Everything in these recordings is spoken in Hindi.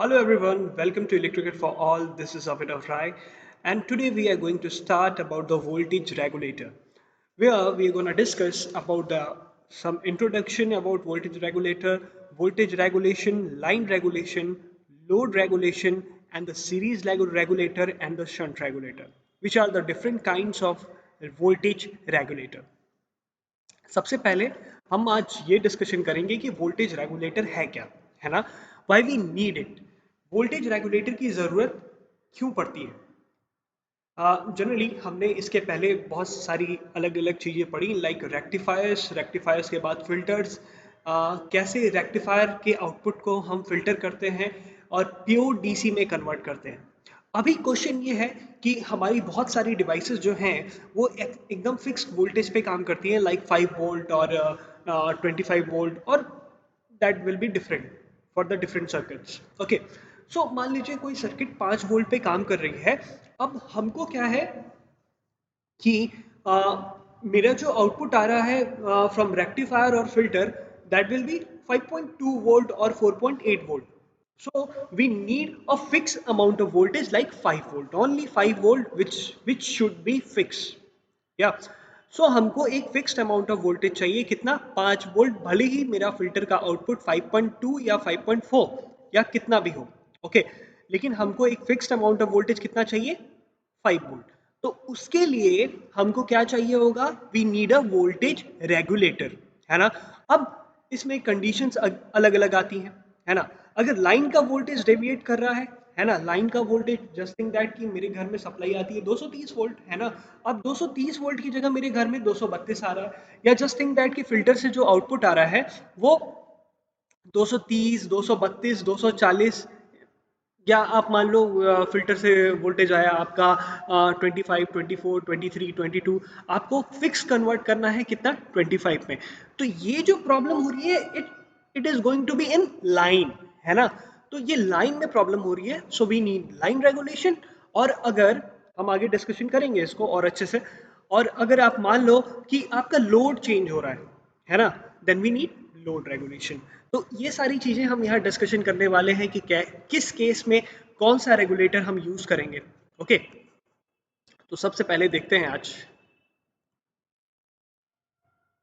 Hello everyone, welcome to Electrical for All. This is Avinav Rai, and today we are going to start about the voltage regulator, where we are going to discuss about some introduction about voltage regulator, voltage regulation, line regulation, load regulation, and the series regulator and the shunt regulator, which are the different kinds of voltage regulator. सबसे पहले हम आज ये डिस्कशन करेंगे कि वोल्टेज रेगुलेटर है क्या, है ना? Why we need it, voltage regulator की ज़रूरत क्यों पड़ती है? जनरली हमने इसके पहले बहुत सारी अलग अलग चीज़ें पढ़ी, लाइक रेक्टिफायर्स, रेक्टिफायर्स के बाद फिल्टर्स, कैसे रेक्टिफायर के आउटपुट को हम फिल्टर करते हैं और प्योर डीसी में कन्वर्ट करते हैं. अभी क्वेश्चन ये है कि हमारी बहुत सारी डिवाइसेस जो हैं वो एकदम फिक्स्ड वोल्टेज पे काम करती हैं, लाइक 5 वोल्ट और 25 वोल्ट, और that will be different for the different circuits. Okay, so मान लीजिए कोई सर्किट 5 वोल्ट पे काम कर रही है. अब हमको क्या है कि अ, मेरा जो आउटपुट आ रहा है फ्रॉम रेक्टिफायर और filter, that will B 5.2 volt और 4.8 volt. So we need a fixed amount of voltage like 5 volt, only 5 volt which should be fixed. Yeah. So हमको एक फिक्स्ड अमाउंट ऑफ वोल्टेज चाहिए, कितना? 5 वोल्ट, भले ही मेरा फिल्टर का आउटपुट 5.2 या 5.4 या कितना भी हो. ओके, लेकिन हमको एक फिक्स्ड अमाउंट ऑफ वोल्टेज कितना चाहिए? 5 वोल्ट. तो उसके लिए हमको क्या चाहिए होगा? We need a voltage regulator, है ना? अब इसमें कंडीशंस अलग अलग आती हैं, है ना? अगर लाइन का वोल्टेज डेविएट कर रहा है ना, लाइन का वोल्टेज, जस्ट थिंक दैट कि मेरे घर में सप्लाई आती है 230 वोल्ट, है ना? अब 230 वोल्ट की जगह मेरे घर में 232 आ रहा है, या जस्ट थिंक दैट कि फिल्टर से जो आउटपुट आ रहा है वो 230, 232, 240, या आप मान लो फिल्टर से वोल्टेज आया आपका 25, 24, 23, 22, आपको फिक्स कन्वर्ट करना है कितना? 25 में. तो ये जो प्रॉब्लम हो रही है, it is going to be in line, है ना? तो ये लाइन में प्रॉब्लम हो रही है, so we need line regulation. और अगर हम आगे डिस्कशन करेंगे इसको और अच्छे से, और अगर आप मान लो कि आपका लोड चेंज हो रहा है ना, then we need load regulation. तो ये सारी चीजें हम यहाँ डिस्कशन करने वाले हैं कि किस केस में कौन सा रेगुलेटर हम यूज करेंगे. ओके, तो सबसे पहले देखते हैं आज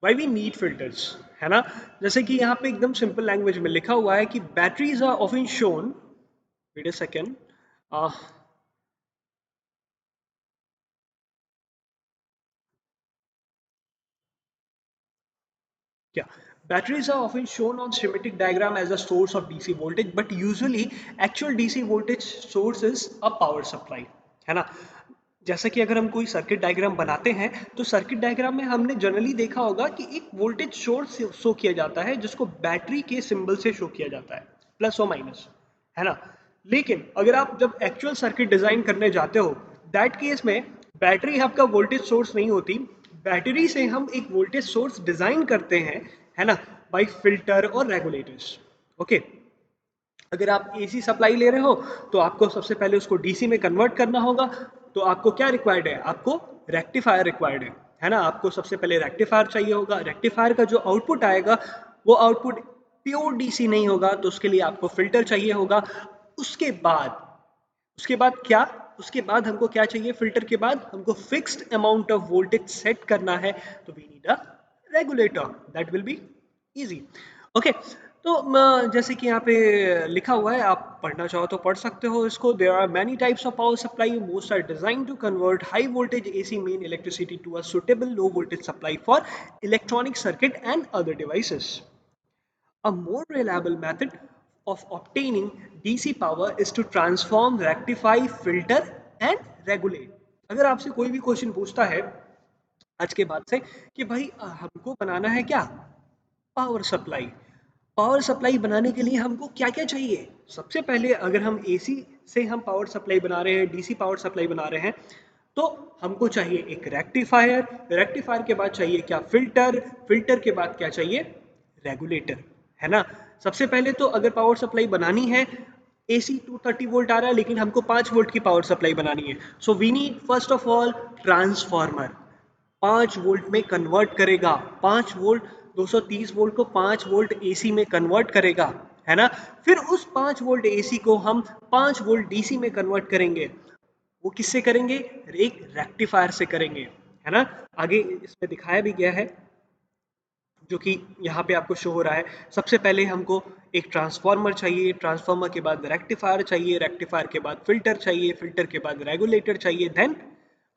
वाई वी नीड फिल्टर्स, है ना? जैसे कि यहाँ पे एकदम सिंपल लैंग्वेज में लिखा हुआ है कि batteries are often shown. Wait a second. Yeah, batteries are often shown on schematic diagram as a source of DC voltage, but usually actual DC voltage source is a power supply, है ना? जैसा कि अगर हम कोई सर्किट डायग्राम बनाते हैं तो सर्किट डायग्राम में हमने जनरली देखा होगा कि एक वोल्टेज सोर्स शो किया जाता है जिसको बैटरी के सिंबल से शो किया जाता है, प्लस और माइनस, है ना? लेकिन अगर आप जब एक्चुअल सर्किट डिजाइन करने जाते हो, दैट केस में बैटरी आपका वोल्टेज सोर्स नहीं होती. बैटरी से हम एक वोल्टेज सोर्स डिजाइन करते हैं, है ना, बाय फिल्टर और रेगुलेटर्स. ओके, अगर आप एसी सप्लाई ले रहे हो तो आपको सबसे पहले उसको डीसी में कन्वर्ट करना होगा. तो आपको क्या रिक्वायर्ड है? आपको रेक्टिफायर रिक्वायर्ड है ना? आपको सबसे पहले रेक्टिफायर चाहिए होगा. रेक्टिफायर का जो आउटपुट आएगा वो आउटपुट प्योर डीसी नहीं होगा, तो उसके लिए आपको फिल्टर चाहिए होगा. उसके बाद उसके बाद क्या? उसके बाद हमको क्या चाहिए? फिल्टर के बाद हमको fixed amount of voltage set करना है, तो we need a regulator. That will be easy. Okay, तो जैसे कि यहाँ पे लिखा हुआ है, आप पढ़ना चाहो तो पढ़ सकते हो इसको. There are many types of power supply, most are design to convert high voltage AC main electricity to a suitable low voltage supply for electronic circuit and other devices. A more reliable method of obtaining DC power is to transform, rectify, filter and regulate. अगर आपसे कोई भी क्वेश्चन पूछता है आज के बाद से कि भाई हमको बनाना है क्या? Power supply. पावर सप्लाई बनाने के लिए हमको क्या क्या चाहिए? सबसे पहले अगर हम एसी से हम पावर सप्लाई बना रहे हैं, डीसी पावर सप्लाई बना रहे हैं, तो हमको चाहिए एक रेक्टिफायर. रेक्टिफायर के बाद चाहिए क्या? फिल्टर. फिल्टर के बाद क्या चाहिए? रेगुलेटर, है ना? सबसे पहले तो अगर पावर सप्लाई बनानी है, एसी 230 वोल्ट आ रहा है लेकिन हमको 5 वोल्ट की पावर सप्लाई बनानी है, so we need first of all transformer. 5 volt में कन्वर्ट करेगा. 5 वोल्ट, 230 वोल्ट को 5 वोल्ट एसी में कन्वर्ट करेगा, है ना। फिर उस 5 वोल्ट एसी को हम 5 वोल्ट डीसी में कन्वर्ट करेंगे। वो किससे करेंगे? एक रेक्टिफायर से करेंगे, है ना। आगे इसमें दिखाया भी गया है, जो कि यहाँ पे आपको शो हो रहा है। सबसे पहले हमको एक ट्रांसफार्मर चाहिए, ट्रांसफार्मर के बाद रेक्टिफायर चाहिए, रेक्टिफायर के बाद फिल्टर चाहिए, फिल्टर के बाद रेगुलेटर चाहिए, देन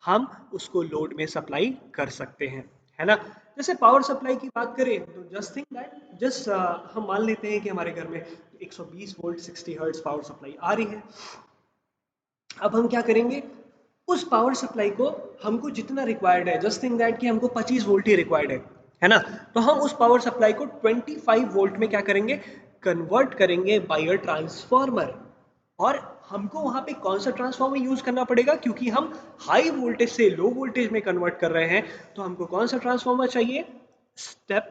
हम उसको लोड में सप्लाई कर सकते हैं, है ना। जैसे पावर सप्लाई की बात करें तो जस्ट थिंक दैट, जस्ट हम मान लेते हैं कि हमारे घर में 120 वोल्ट 60 हर्ट्ज पावर सप्लाई आ रही है। अब हम क्या करेंगे, उस पावर सप्लाई को हमको जितना रिक्वायर्ड है, जस्ट थिंक दैट कि हमको 25 वोल्ट ही रिक्वायर्ड है ना। तो हम उस पावर सप्लाई को 25 वोल्ट में क्या करेंगे, कन्वर्ट करेंगे बाय अ ट्रांसफार्मर। और हमको वहां पे कौन सा ट्रांसफार्मर यूज करना पड़ेगा, क्योंकि हम हाई वोल्टेज से लो वोल्टेज में कन्वर्ट कर रहे हैं, तो हमको कौन सा ट्रांसफार्मर चाहिए, स्टेप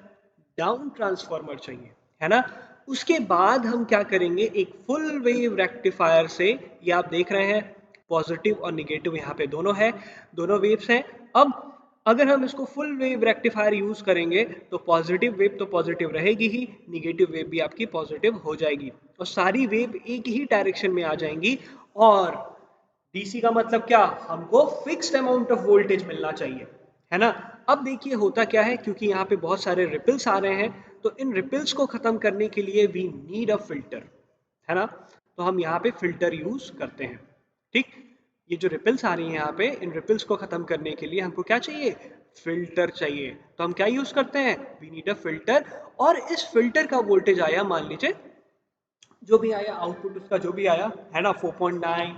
डाउन ट्रांसफार्मर चाहिए, है ना। उसके बाद हम क्या करेंगे, एक फुल वेव रेक्टिफायर से, ये आप देख रहे हैं पॉजिटिव और निगेटिव यहाँ पे दोनों है, दोनों वेव्स हैं। अब अगर हम इसको फुल वेव रेक्टिफायर यूज करेंगे तो पॉजिटिव वेव तो पॉजिटिव रहेगी ही, निगेटिव वेव भी आपकी पॉजिटिव हो जाएगी, और सारी वेव एक ही डायरेक्शन में आ जाएंगी। और डीसी का मतलब क्या, हमको फिक्स्ड अमाउंट ऑफ वोल्टेज मिलना चाहिए, है ना। अब देखिए होता क्या है, क्योंकि यहाँ पे बहुत सारे रिपल्स आ रहे हैं, तो इन रिपल्स को खत्म करने के लिए वी नीड अ फिल्टर, है ना। तो हम यहाँ पे फिल्टर यूज करते हैं, ठीक। ये जो रिपल्स आ रही हैं यहाँ पे, इन रिपल्स को खत्म करने के लिए हमको क्या चाहिए, फिल्टर चाहिए। तो हम क्या यूज करते हैं, वी नीड अ फिल्टर। और इस फिल्टर का वोल्टेज आया, मान लीजिए जो भी आया आउटपुट उसका जो भी आया, है ना, 4.9,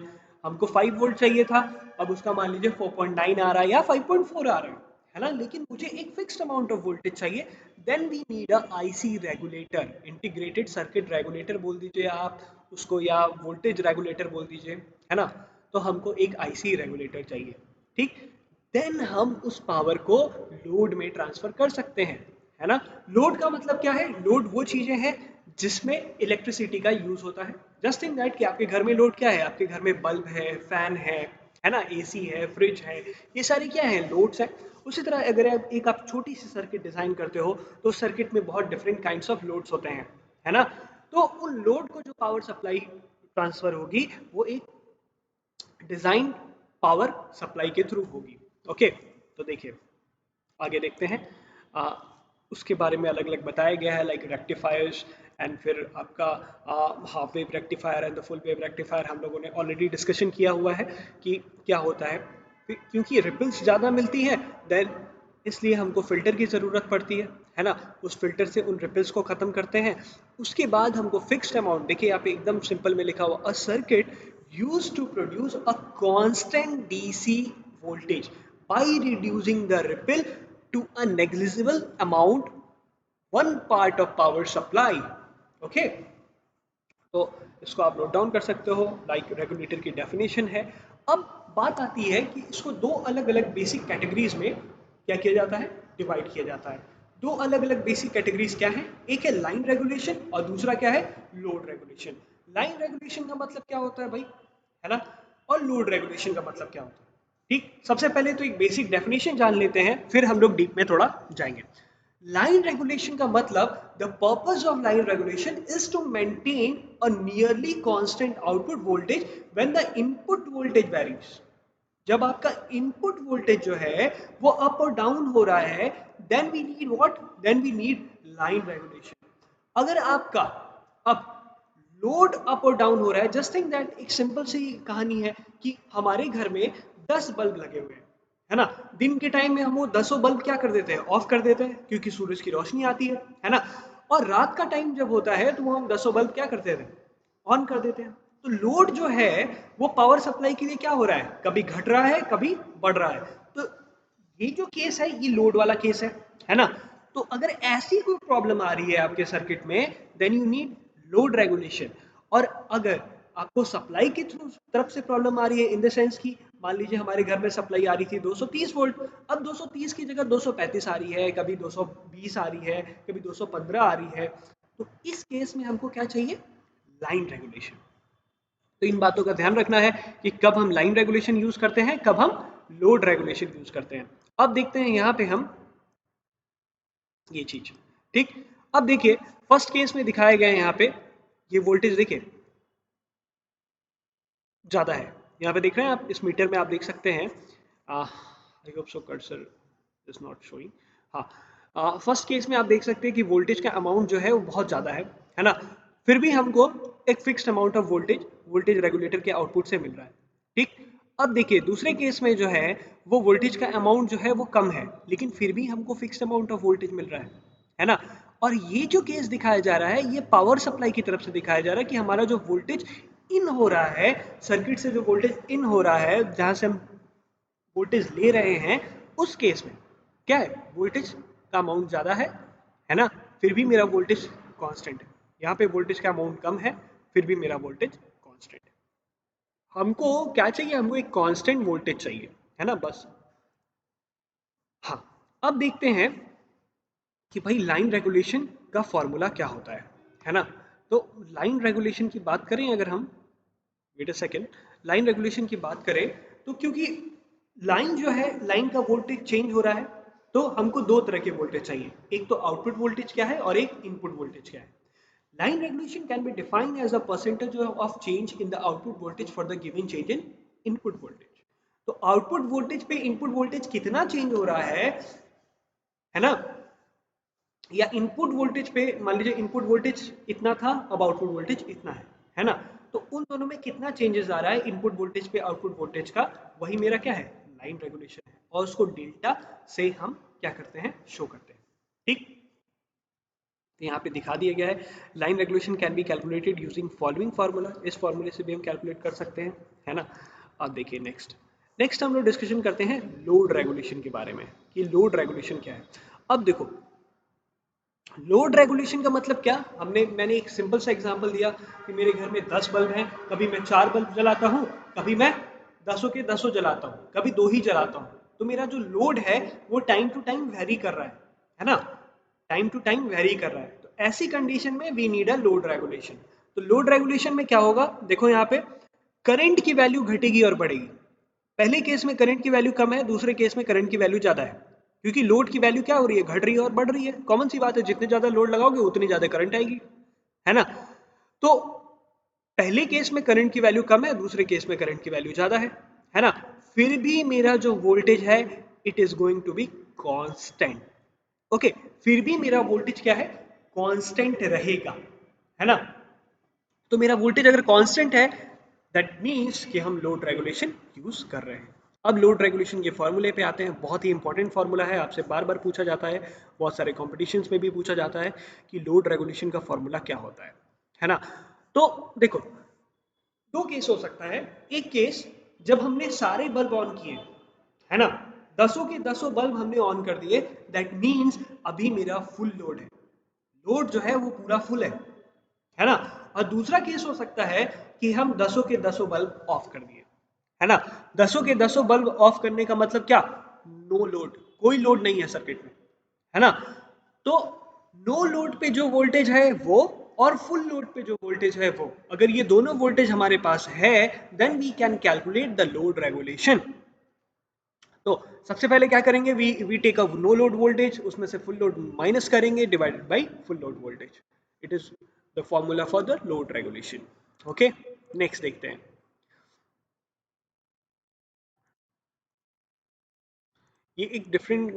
हमको 5 वोल्ट चाहिए था, अब उसका मान लीजिए 4.9 आ रहा है या 5.4 आ रहा है ना, लेकिन मुझे एक फिक्स्ड अमाउंट ऑफ वोल्टेज चाहिए। Then we need a IC regulator, integrated circuit regulator बोल दीजिए आप उसको, या वोल्टेज रेगुलेटर बोल दीजिए, है ना। तो हमको एक आईसी रेगुलेटर चाहिए, ठीक। देन हम उस पावर को लोड में ट्रांसफर कर सकते हैं, है ना। लोड का मतलब क्या है, लोड वो चीजें हैं जिसमें इलेक्ट्रिसिटी का यूज होता है। जस्ट थिंक दैट कि आपके घर में लोड क्या है, आपके घर में बल्ब है, फैन है ना, एसी है, फ्रिज है, ये सारी क्या है, लोड्स है। उसी तरह अगर आप छोटी सी सर्किट डिजाइन करते हो, तो सर्किट में बहुत डिफरेंट काइंड्स ऑफ लोड्स होते हैं, है ना। तो उन लोड को जो पावर सप्लाई ट्रांसफर होगी, वो एक डिजाइन पावर सप्लाई के थ्रू होगी। ओके, तो देखिए आगे देखते हैं। आ, उसके बारे में अलग अलग बताया गया है, लाइक रेक्टिफायर्स, एंड फिर आपका half wave rectifier and the full wave rectifier हम लोगों ने ऑलरेडी डिस्कशन किया हुआ है कि क्या होता है। क्योंकि रिपल्स ज़्यादा मिलती है, देन इसलिए हमको फिल्टर की ज़रूरत पड़ती है ना। उस फिल्टर से उन रिपल्स को ख़त्म करते हैं। उसके बाद हमको फिक्स्ड अमाउंट, देखिए यहाँ पे एकदम सिंपल में लिखा हुआ, a circuit use to produce a constant DC voltage by reducing the ripple to a negligible amount, one part of power supply. Okay, तो इसको आप नोट डाउन कर सकते हो, लाइक रेगुलेटर की डेफिनेशन है। अब बात आती है कि इसको दो अलग अलग बेसिक कैटेगरीज में क्या किया जाता है, डिवाइड किया जाता है। दो अलग अलग बेसिक कैटेगरीज क्या है, एक है लाइन रेगुलेशन और दूसरा क्या है, लोड रेगुलेशन। लाइन रेगुलेशन का मतलब क्या होता है भाई, है ना, और लोड रेगुलेशन का मतलब क्या होता है, ठीक। सबसे पहले तो एक बेसिक डेफिनेशन जान लेते हैं, फिर हम लोग डीप में थोड़ा जाएंगे। लाइन रेगुलेशन का मतलब, the purpose of line regulation is to maintain a nearly constant output voltage when the input voltage varies. जब आपका इनपुट वोल्टेज जो है वो अप और डाउन हो रहा है, then we need what, then we need line regulation. अगर आपका अब लोड अप और डाउन हो रहा है, जस्ट थिंक दैट, एक सिंपल सी कहानी है कि हमारे घर में 10 बल्ब लगे हुए हैं, है ना। दिन के टाइम में हम वो 10 बल्ब क्या कर देते हैं, ऑफ कर देते हैं, क्योंकि सूरज की रोशनी आती है ना। और रात का टाइम जब होता है तो हम 10 बल्ब क्या करते हैं, ऑन कर देते हैं। तो लोड जो है वो पावर सप्लाई के लिए क्या हो रहा है, कभी घट रहा है कभी बढ़ रहा है। तो ये जो केस है ये लोड वाला केस है ना। तो अगर ऐसी कोई प्रॉब्लम आ रही है आपके सर्किट में, then you need load regulation. और अगर आपको सप्लाई की तरफ से प्रॉब्लम आ रही है, इन द सेंस की मान लीजिए हमारे घर में सप्लाई आ रही थी 230 वोल्ट, अब 230 की जगह 235 आ रही है, कभी 220 आ रही है, कभी 215 आ रही है, तो इस केस में हमको क्या चाहिए, लाइन रेगुलेशन। तो इन बातों का ध्यान रखना है कि कब हम लाइन रेगुलेशन यूज करते हैं, कब हम लोड रेगुलेशन यूज करते हैं। अब देखते हैं यहां पे हम ये चीज, ठीक। अब देखिए फर्स्ट केस में दिखाया गया है यहाँ पे ये वोल्टेज देखिए ज़्यादा है। यहाँ पे देख रहे हैं आप, इस मीटर में आप देख सकते हैं, I hope so cursor is not showing. हाँ, फर्स्ट केस में आप देख सकते हैं कि वोल्टेज का अमाउंट जो है वो बहुत ज़्यादा है ना। फिर भी हमको एक fixed amount of voltage voltage regulator के आउटपुट से मिल रहा है, ठीक। अब देखिए दूसरे केस में जो है वो वोल्टेज का अमाउंट जो है वो कम है, लेकिन फिर भी हमको फिक्स्ड अमाउंट ऑफ वोल्टेज मिल रहा है ना। और ये जो केस दिखाया जा रहा है ये पावर सप्लाई की तरफ से दिखाया जा रहा है कि हमारा जो वोल्टेज इन हो रहा है, सर्किट से जो वोल्टेज इन हो रहा है, जहां से हम वोल्टेज ले रहे हैं, उस केस में क्या है, वोल्टेज का अमाउंट ज़्यादा है ना। फिर भी मेरा वोल्टेज कांस्टेंट है। यहाँ पे वोल्टेज का अमाउंट कम है, फिर भी मेरा वोल्टेज कांस्टेंट है। हमको क्या चाहिए, हमको एक कांस्टेंट वोल्टेज चाहिए, है ना, बस। हाँ, अब देखते हैं कि भाई लाइन रेगुलेशन का फॉर्मूला क्या होता है ना। तो लाइन रेगुलेशन की बात करें अगर हम, wait a second, line regulation की बात करें तो क्योंकि लाइन जो है, लाइन का वोल्टेज चेंज हो रहा है, तो हमको दो तरह के वोल्टेज चाहिए, एक तो आउटपुट वोल्टेज क्या है और एक इनपुट वोल्टेज क्या है। Line regulation can be defined as a percentage of change in the output voltage for the given change in input voltage. तो आउटपुट वोल्टेज पे इनपुट वोल्टेज कितना चेंज हो रहा है ना, या इनपुट वोल्टेज पे मान लीजिए इनपुट वोल्टेज इतना था, अब आउटपुट वोल्टेज इतना है ना। तो उन दोनों में कितना चेंजेस आ रहा है इनपुट वोल्टेज पे आउटपुट वोल्टेज का, वही मेरा क्या है, लाइन रेगुलेशन है। और उसको डेल्टा से हम क्या करते हैं, शो करते हैं, ठीक। तो यहाँ पे दिखा दिया गया है, line regulation can be calculated using following formula, इस फार्मूले से भी हम कैलकुलेट कर सकते हैं, है ना। अब देखिए नेक्स्ट नेक्स्ट हम लोग डिस्कशन करते हैं लोड रेगुलेशन के बारे में, कि लोड रेगुलेशन क्या है। अब देखो लोड रेगुलेशन का मतलब क्या, मैंने एक सिंपल सा एग्जांपल दिया कि मेरे घर में 10 बल्ब हैं, कभी मैं 4 बल्ब जलाता हूँ, कभी मैं दसों के दसों जलाता हूँ, कभी दो ही जलाता हूँ। तो मेरा जो लोड है वो टाइम टू टाइम वेरी कर रहा है ना, टाइम टू टाइम वेरी कर रहा है। तो ऐसी कंडीशन में we need a load regulation. तो लोड रेगुलेशन में क्या होगा, देखो यहाँ पे करंट की वैल्यू घटेगी और बढ़ेगी। पहले केस में करंट की वैल्यू कम है, दूसरे केस में करंट की वैल्यू ज्यादा है, क्योंकि लोड की वैल्यू क्या हो रही है, घट रही है और बढ़ रही है। कॉमन सी बात है, जितने ज्यादा लोड लगाओगे उतनी ज्यादा करंट आएगी, है ना। तो पहले केस में करंट की वैल्यू कम है, दूसरे केस में करंट की वैल्यू ज्यादा है ना। फिर भी मेरा जो वोल्टेज है it is going to be constant. Okay, फिर भी मेरा वोल्टेज क्या है, कांस्टेंट रहेगा, है ना। तो मेरा वोल्टेज अगर कांस्टेंट है, दैट मीन्स कि हम लोड रेगुलेशन यूज कर रहे हैं। अब लोड रेगुलेशन के फॉर्मूले पे आते हैं, बहुत ही इंपॉर्टेंट फार्मूला है, आपसे बार बार पूछा जाता है, बहुत सारे कॉम्पिटिशन्स में भी पूछा जाता है कि लोड रेगुलेशन का फॉर्मूला क्या होता है ना। तो देखो दो केस हो सकता है। एक केस जब हमने सारे बल्ब ऑन किए, है ना, दसों के दसों बल्ब हमने ऑन कर दिए, दैट मीन्स अभी मेरा फुल लोड है, लोड जो है वो पूरा फुल है ना। और दूसरा केस हो सकता है कि हम दसों के दसों बल्ब ऑफ कर दिए, है ना। दसों के दसों बल्ब ऑफ करने का मतलब क्या, नो लोड, कोई लोड नहीं है सर्किट में, है ना। तो नो लोड पे जो वोल्टेज है वो, और फुल लोड पे जो वोल्टेज है वो, अगर ये दोनों वोल्टेज हमारे पास है, then we can calculate the load regulation. तो सबसे पहले क्या करेंगे, we take a no load voltage, उसमें से फुल लोड माइनस करेंगे, divided by full load voltage. It is the formula for the load regulation. Okay, next देखते हैं। ये एक डिफरेंट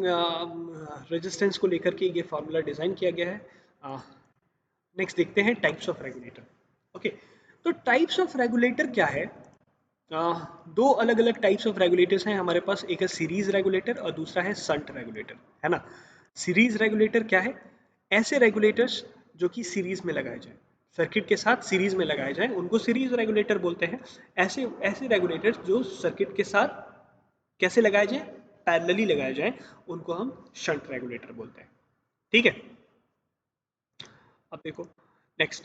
रेजिस्टेंस को लेकर के ये फार्मूला डिजाइन किया गया है। नेक्स्ट देखते हैं टाइप्स ऑफ रेगुलेटर। ओके, तो टाइप्स ऑफ रेगुलेटर क्या है, दो अलग अलग टाइप्स ऑफ रेगुलेटर्स हैं हमारे पास, एक है सीरीज रेगुलेटर और दूसरा है संट रेगुलेटर, है ना। सीरीज रेगुलेटर क्या है, ऐसे रेगुलेटर्स जो कि सीरीज में लगाए जाएं, सर्किट के साथ सीरीज में लगाए जाएं, उनको सीरीज रेगुलेटर बोलते हैं। ऐसे ऐसे रेगुलेटर्स जो सर्किट के साथ कैसे लगाए जाएं, पैरेलली लगाए जाएं, उनको हम शंट रेगुलेटर बोलते हैं, ठीक है। अब देखो नेक्स्ट,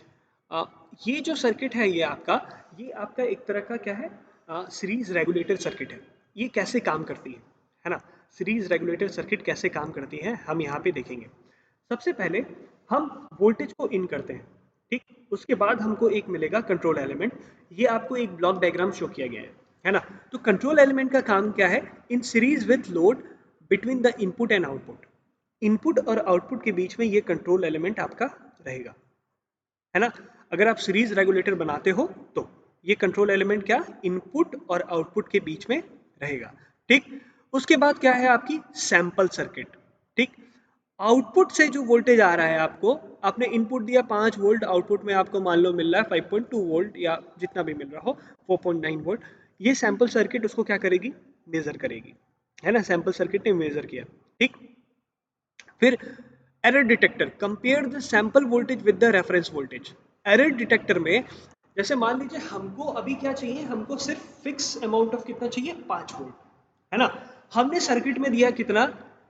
ये जो सर्किट है ये आपका एक तरह का क्या है, सीरीज रेगुलेटर सर्किट है। ये कैसे काम करती है ना, सीरीज रेगुलेटर सर्किट कैसे काम करती है हम यहाँ पे देखेंगे। सबसे पहले हम वोल्टेज को इन करते हैं, ठीक, उसके बाद हमको एक मिलेगा कंट्रोल एलिमेंट। ये आपको एक ब्लॉक डायग्राम शो किया गया है ना। तो कंट्रोल एलिमेंट का काम क्या है, in series with load between the input and output, input और आउटपुट के बीच में ये कंट्रोल एलिमेंट आपका रहेगा, है ना। अगर आप सीरीज रेगुलेटर बनाते हो तो ये कंट्रोल एलिमेंट क्या इनपुट और आउटपुट के बीच में रहेगा। ठीक, उसके बाद क्या है आपकी सैंपल सर्किट। ठीक, आउटपुट से जो वोल्टेज आ रहा है आपको, आपने इनपुट दिया 5 वोल्ट, आउटपुट में आपको मान लो मिल रहा है 5.2 वोल्ट या जितना भी मिल रहा हो 4.9 वोल्ट। ये सैंपल सर्किट उसको क्या करेगी, मेजर करेगी, है ना। सैंपल सर्किट ने मेजर किया। ठीक, फिर error detector compare the sample voltage with the reference voltage. Error detector में जैसे मान लीजिए हमको अभी क्या चाहिए, हमको सिर्फ फिक्स अमाउंट ऑफ कितना चाहिए 5 वोल्ट, है ना। हमने सर्किट में दिया कितना,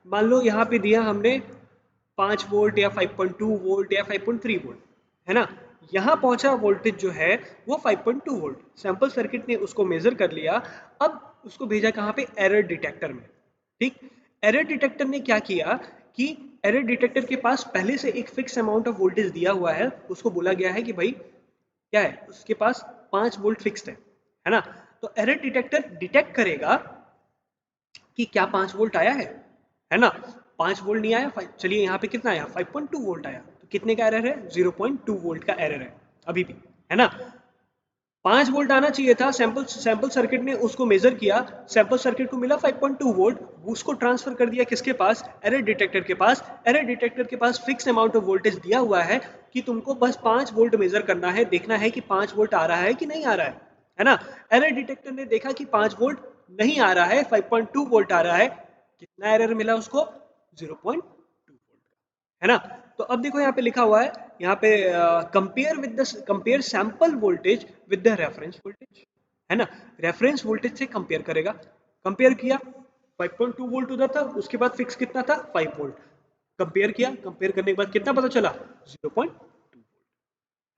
मान लो यहाँ पे दिया हमने 5 वोल्ट या 5.2 वोल्ट या 5.3 वोल्ट, है ना। यहाँ पहुंचा वोल्टेज जो है वो 5.2 वोल्ट, सैंपल सर्किट ने उसको मेजर कर लिया। अब उसको भेजा कहाँ पे, एरर डिटेक्टर में। ठीक, एरर डिटेक्टर ने क्या किया कि एरर डिटेक्टर के पास पहले से एक फिक्स अमाउंट ऑफ वोल्टेज दिया हुआ है, उसको बोला गया है कि भाई क्या है, उसके पास 5 वोल्ट फिक्स्ड है ना। तो एरर डिटेक्टर डिटेक्ट करेगा कि क्या 5 वोल्ट आया है ना। 5 वोल्ट नहीं आया, चलिए यहाँ पे कितना आया 5.2 वोल्ट आया, तो कितने का एरर है 0.2 वोल्ट का एरर है अभी भी, है ना। 5 वोल्ट आना चाहिए था, सैंपल सैंपल सर्किट ने उसको मेजर किया, सैंपल सर्किट को मिला 5.2 वोल्ट, उसको ट्रांसफर कर दिया किसके पास, एरर डिटेक्टर के पास। एरर डिटेक्टर के पास फिक्स अमाउंट ऑफ वोल्टेज दिया हुआ है कि तुमको बस 5 वोल्ट मेजर करना है, देखना है कि 5 वोल्ट आ रहा है कि नहीं आ रहा है ना। एरर डिटेक्टर ने देखा कि 5 वोल्ट नहीं आ रहा है, 5.2 वोल्ट आ रहा है, कितना एरर मिला उसको 0.2 वोल्ट, है ना। तो अब देखो यहाँ पे लिखा हुआ है, यहाँ पे compare sample voltage with the reference voltage, है ना। रेफरेंस वोल्टेज से कंपेयर करेगा, कंपेयर किया 5.2 वोल्ट उधर था, उसके बाद फिक्स कितना था 5 वोल्ट, कंपेयर किया, कंपेयर करने के बाद कितना पता चला 0.2 वोल्ट,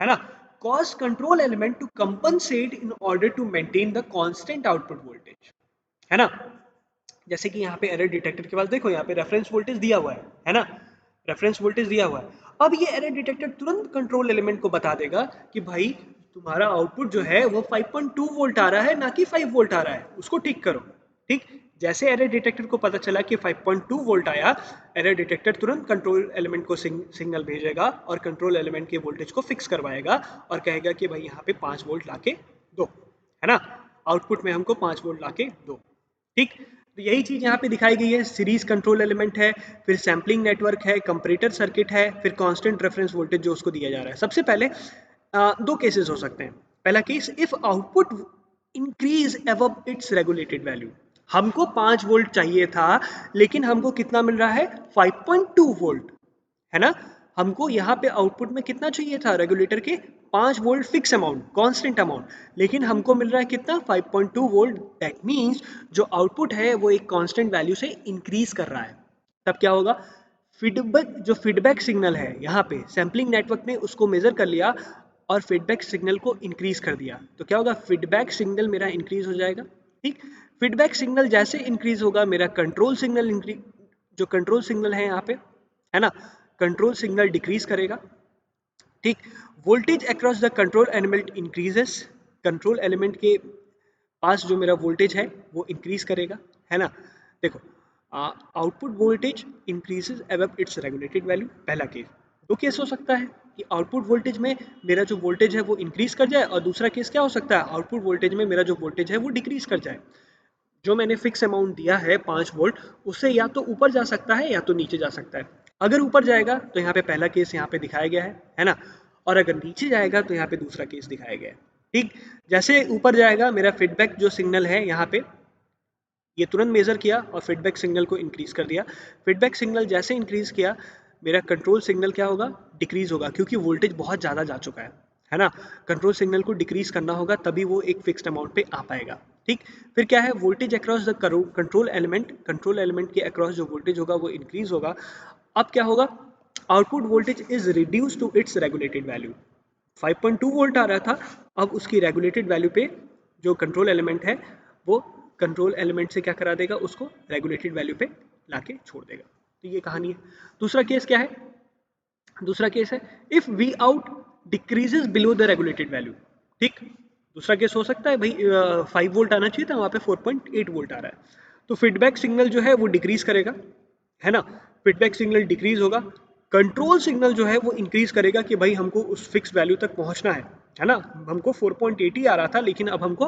है ना। Cost control element to compensate in order to maintain the constant output voltage, है ना। जैसे कि यहाँ पे एरर डिटेक्टर के पास देखो यहाँ पे रेफरेंस वोल्टेज दिया हुआ है ना, रेफरेंस वोल्टेज दिया हुआ है। अब ये एरर डिटेक्टर तुरंत कंट्रोल एलिमेंट को बता देगा कि भाई तुम्हारा आउटपुट जो है वो 5.2 वोल्ट आ रहा है ना कि 5 वोल्ट आ रहा है, उसको ठीक करो। ठीक, जैसे एरर डिटेक्टर को पता चला कि 5.2 वोल्ट आया, एरर डिटेक्टर तुरंत कंट्रोल एलिमेंट को सिग्नल भेजेगा और कंट्रोल एलिमेंट के वोल्टेज को फिक्स करवाएगा और कहेगा कि भाई यहाँ पे 5 वोल्ट लाके दो, है ना, आउटपुट में हमको 5 वोल्ट लाके दो। ठीक, तो यही चीज यहाँ पे दिखाई गई है, सीरीज कंट्रोल एलिमेंट है, फिर सैम्पलिंग नेटवर्क है, कंपैरेटर सर्किट है, फिर कांस्टेंट रेफरेंस वोल्टेज जो उसको दिया जा रहा है। सबसे पहले दो केसेस हो सकते हैं। पहला case, if output increase above it's regulated value, हमको 5 वोल्ट चाहिए था लेकिन हमको कितना मिल रहा है 5.2 वोल्ट, है ना। हमको यहाँ पे आउटपुट में कितना चाहिए था रेगुलेटर के 5 volt fix amount, constant amount, लेकिन हमको मिल रहा है कितना 5.2 वोल्ट। दैट मींस जो आउटपुट है वो एक कांस्टेंट वैल्यू से इंक्रीज कर रहा है। तब क्या होगा, फीडबैक, जो फीडबैक सिग्नल है यहाँ पे सैम्पलिंग नेटवर्क ने उसको मेजर कर लिया और फीडबैक सिग्नल को इंक्रीज कर दिया, तो क्या होगा, फीडबैक सिग्नल मेरा इंक्रीज हो जाएगा। ठीक, फीडबैक सिग्नल जैसे इंक्रीज होगा मेरा कंट्रोल सिग्नल इंक्रीज, जो कंट्रोल सिग्नल है यहाँ पे, है ना, कंट्रोल सिग्नल डिक्रीज करेगा। ठीक, voltage across the control element increases, control element के पास जो मेरा वोल्टेज है वो इंक्रीज करेगा, है ना। देखो, output voltage increases above it's regulated value, पहला केस। दो केस हो सकता है कि आउटपुट वोल्टेज में मेरा जो वोल्टेज है वो इंक्रीज कर जाए, और दूसरा केस क्या हो सकता है, आउटपुट वोल्टेज में मेरा जो वोल्टेज है वो डिक्रीज कर जाए। जो मैंने फिक्स अमाउंट दिया है 5 वोल्ट, उससे या तो ऊपर जा सकता है या तो नीचे जा सकता है। अगर ऊपर जाएगा तो यहाँ पे पहला केस यहाँ पे दिखाया गया है ना, और अगर नीचे जाएगा तो यहाँ पे दूसरा केस दिखाया गया है। ठीक, जैसे ऊपर जाएगा मेरा फीडबैक जो सिग्नल है यहाँ पे, ये तुरंत मेजर किया और फीडबैक सिग्नल को इंक्रीज कर दिया। फीडबैक सिग्नल जैसे इंक्रीज किया मेरा कंट्रोल सिग्नल क्या होगा, डिक्रीज होगा, क्योंकि वोल्टेज बहुत ज़्यादा जा चुका है ना। कंट्रोल सिग्नल को डिक्रीज करना होगा तभी वो एक फिक्स्ड अमाउंट पे आ पाएगा। ठीक, फिर क्या है, voltage across the control element के अक्रॉस जो वोल्टेज होगा वो इंक्रीज होगा। अब क्या होगा, output voltage is reduce to its regulated value. 5.2 volt आ रहा था, अब उसकी रेगुलेटेड वैल्यू पे जो कंट्रोल एलिमेंट है वो कंट्रोल एलिमेंट से क्या करा देगा, उसको रेगुलेटेड वैल्यू पे लाके छोड़ देगा। तो ये कहानी है। दूसरा केस क्या है, दूसरा केस है if we out decreases below the regulated value. ठीक, दूसरा केस हो सकता है भाई 5 वोल्ट आना चाहिए था, वहाँ पे 4.8 वोल्ट आ रहा है, तो फीडबैक सिग्नल जो है वो डिक्रीज करेगा, है ना। फीडबैक सिग्नल डिक्रीज होगा, कंट्रोल सिग्नल जो है वो इंक्रीज करेगा कि भाई हमको उस फिक्स वैल्यू तक पहुंचना है ना। हमको 4.80 आ रहा था लेकिन अब हमको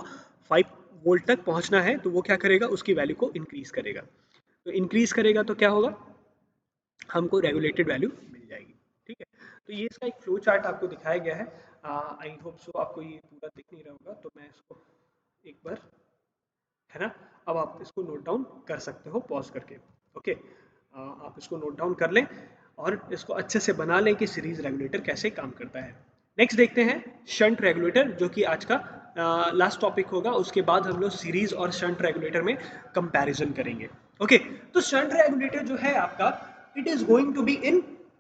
5 वोल्ट तक पहुंचना है, तो वो क्या करेगा, उसकी वैल्यू को इंक्रीज करेगा। तो इंक्रीज करेगा तो क्या होगा, हमको रेगुलेटेड वैल्यू मिल जाएगी। ठीक है, तो ये इसका एक फ्लो चार्ट आपको दिखाया गया है। आई होप सो आपको ये पूरा दिख नहीं रहा होगा, तो मैं इसको एक बार, है ना, अब आप इसको नोट डाउन कर सकते हो पॉज करके। ओके, आप इसको नोट डाउन कर लें और इसको अच्छे से बना लें कि सीरीज रेगुलेटर कैसे काम करता है। नेक्स्ट देखते हैं शंट रेगुलेटर, जो कि आज का लास्ट टॉपिक होगा। उसके बाद हम लोग सीरीज और शंट रेगुलेटर में कंपैरिजन करेंगे। ओके, तो शंट रेगुलेटर जो है आपका, it is going to be in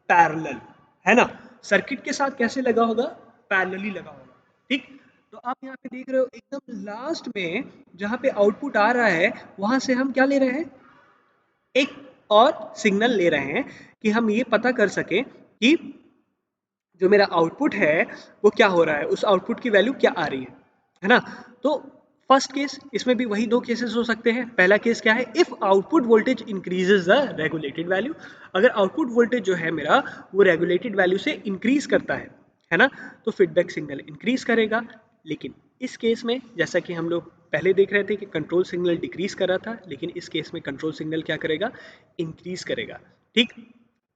parallel, है ना। सर्किट के साथ कैसे लगा होगा, पैरेलली लगा होगा। ठीक, तो आप यहाँ पे देख रहे हो एकदम लास्ट में जहाँ पे आउटपुट आ रहा है, वहां से हम क्या ले रहे हैं, एक और सिग्नल ले रहे हैं कि हम ये पता कर सके कि जो मेरा आउटपुट है वो क्या हो रहा है, उस आउटपुट की वैल्यू क्या आ रही है ना। तो फर्स्ट केस, इसमें भी वही दो केसेस हो सकते हैं। पहला केस क्या है, if output voltage increases the regulated value, अगर आउटपुट वोल्टेज जो है मेरा वो रेगुलेटेड वैल्यू से इंक्रीज करता है ना, तो फीडबैक सिग्नल इंक्रीज करेगा। लेकिन इस केस में जैसा कि हम लोग पहले देख रहे थे कि कंट्रोल सिग्नल डिक्रीज कर रहा था, लेकिन इस केस में कंट्रोल सिग्नल क्या करेगा, इंक्रीज करेगा। ठीक,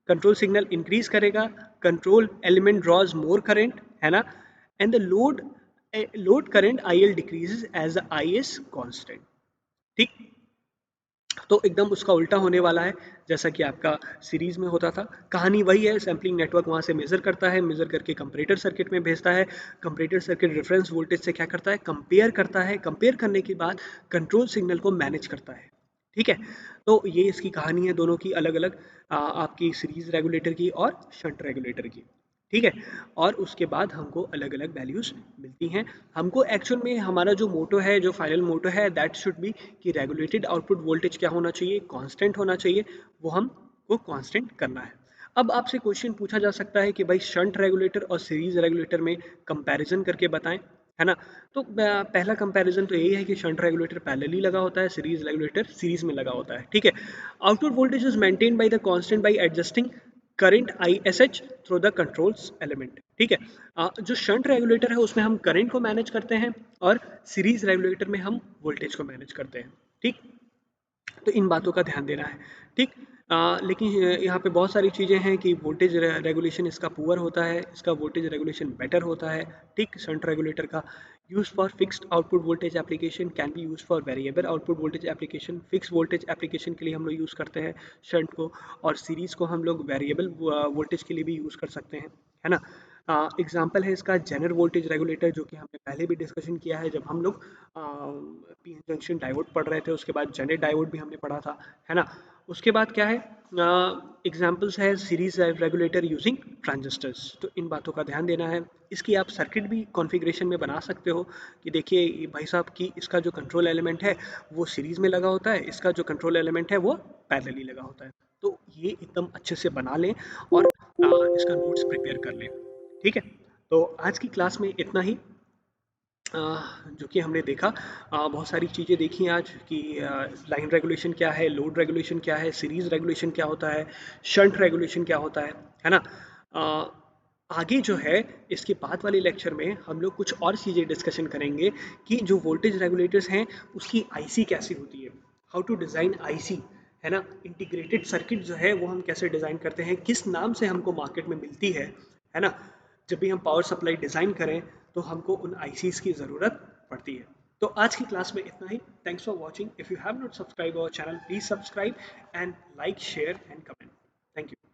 कंट्रोल सिग्नल इंक्रीज करेगा, control element draws more current, है ना, and the load current I L decreases as the I is constant. ठीक, तो एकदम उसका उल्टा होने वाला है जैसा कि आपका सीरीज में होता था। कहानी वही है, सैम्पलिंग नेटवर्क वहाँ से मेजर करता है, मेजर करके कंपैरेटर सर्किट में भेजता है, कंपैरेटर सर्किट रेफरेंस वोल्टेज से क्या करता है, कंपेयर करता है, कंपेयर करने के बाद कंट्रोल सिग्नल को मैनेज करता है। ठीक है, तो ये इसकी कहानी है दोनों की अलग अलग, आपकी सीरीज रेगुलेटर की और शंट रेगुलेटर की। ठीक है, और उसके बाद हमको अलग अलग वैल्यूज मिलती हैं। हमको एक्चुअल में हमारा जो मोटो है, जो फाइनल मोटो है, दैट शुड बी कि रेगुलेटेड आउटपुट वोल्टेज क्या होना चाहिए, कांस्टेंट होना चाहिए, वो हमको कांस्टेंट करना है। अब आपसे क्वेश्चन पूछा जा सकता है कि भाई शंट रेगुलेटर और सीरीज रेगुलेटर में कंपैरिजन करके बताएं, है ना। तो पहला कंपैरिजन तो यही है कि शंट रेगुलेटर पैरेलली लगा होता है, सीरीज रेगुलेटर सीरीज में लगा होता है। ठीक है, output voltage is maintain by the constant bye adjusting current I S H through the controls element. ठीक है, जो शंट रेगुलेटर है उसमें हम करंट को मैनेज करते हैं और सीरीज रेगुलेटर में हम वोल्टेज को मैनेज करते हैं। ठीक, तो इन बातों का ध्यान देना है। ठीक, लेकिन यहाँ पे बहुत सारी चीज़ें हैं कि वोल्टेज रेगुलेशन इसका पुअर होता है, इसका वोल्टेज रेगुलेशन बेटर होता है। ठीक, शंट रेगुलेटर का use for fixed output voltage application can be use for variable output voltage application. Fix voltage application के लिए हम लोग यूज़ करते हैं शंट को, और सीरीज को हम लोग वेरिएबल वोल्टेज के लिए भी यूज़ कर सकते हैं, है ना। एग्जाम्पल है इसका जेनर वोल्टेज रेगुलेटर, जो कि हमने पहले भी डिस्कशन किया है जब हम लोग पी एन जंक्शन डायोड पढ़ रहे थे। उसके बाद जेनर डायोड भी हमने पढ़ा था, है ना। उसके बाद क्या है, एग्जाम्पल्स है सीरीज रेगुलेटर यूजिंग ट्रांजिस्टर्स। तो इन बातों का ध्यान देना है। इसकी आप सर्किट भी कॉन्फ़िगरेशन में बना सकते हो कि देखिए ये भाई साहब की इसका जो कंट्रोल एलिमेंट है वो सीरीज में लगा होता है, इसका जो कंट्रोल एलिमेंट है वो पैरेलली लगा होता है। तो ये एकदम अच्छे से बना लें और इसका नोट्स प्रिपेयर कर लें। ठीक है, तो आज की क्लास में इतना ही, जो कि हमने देखा, बहुत सारी चीज़ें देखी आज कि लाइन रेगुलेशन क्या है, लोड रेगुलेशन क्या है, सीरीज रेगुलेशन क्या होता है, शंट रेगुलेशन क्या होता है ना। आगे जो है इसके बाद वाले लेक्चर में हम लोग कुछ और चीज़ें डिस्कशन करेंगे कि जो वोल्टेज रेगुलेटर्स हैं उसकी आईसी कैसी होती है, हाउ टू डिज़ाइन आईसी, है ना। इंटीग्रेटेड सर्किट जो है वो हम कैसे डिज़ाइन करते हैं, किस नाम से हमको मार्केट में मिलती है ना। जब भी हम पावर सप्लाई डिज़ाइन करें तो हमको उन आईसीज की ज़रूरत पड़ती है। तो आज की क्लास में इतना ही। Thanks for watching. If you have not subscribe our channel, please subscribe and like, share and comment. Thank you.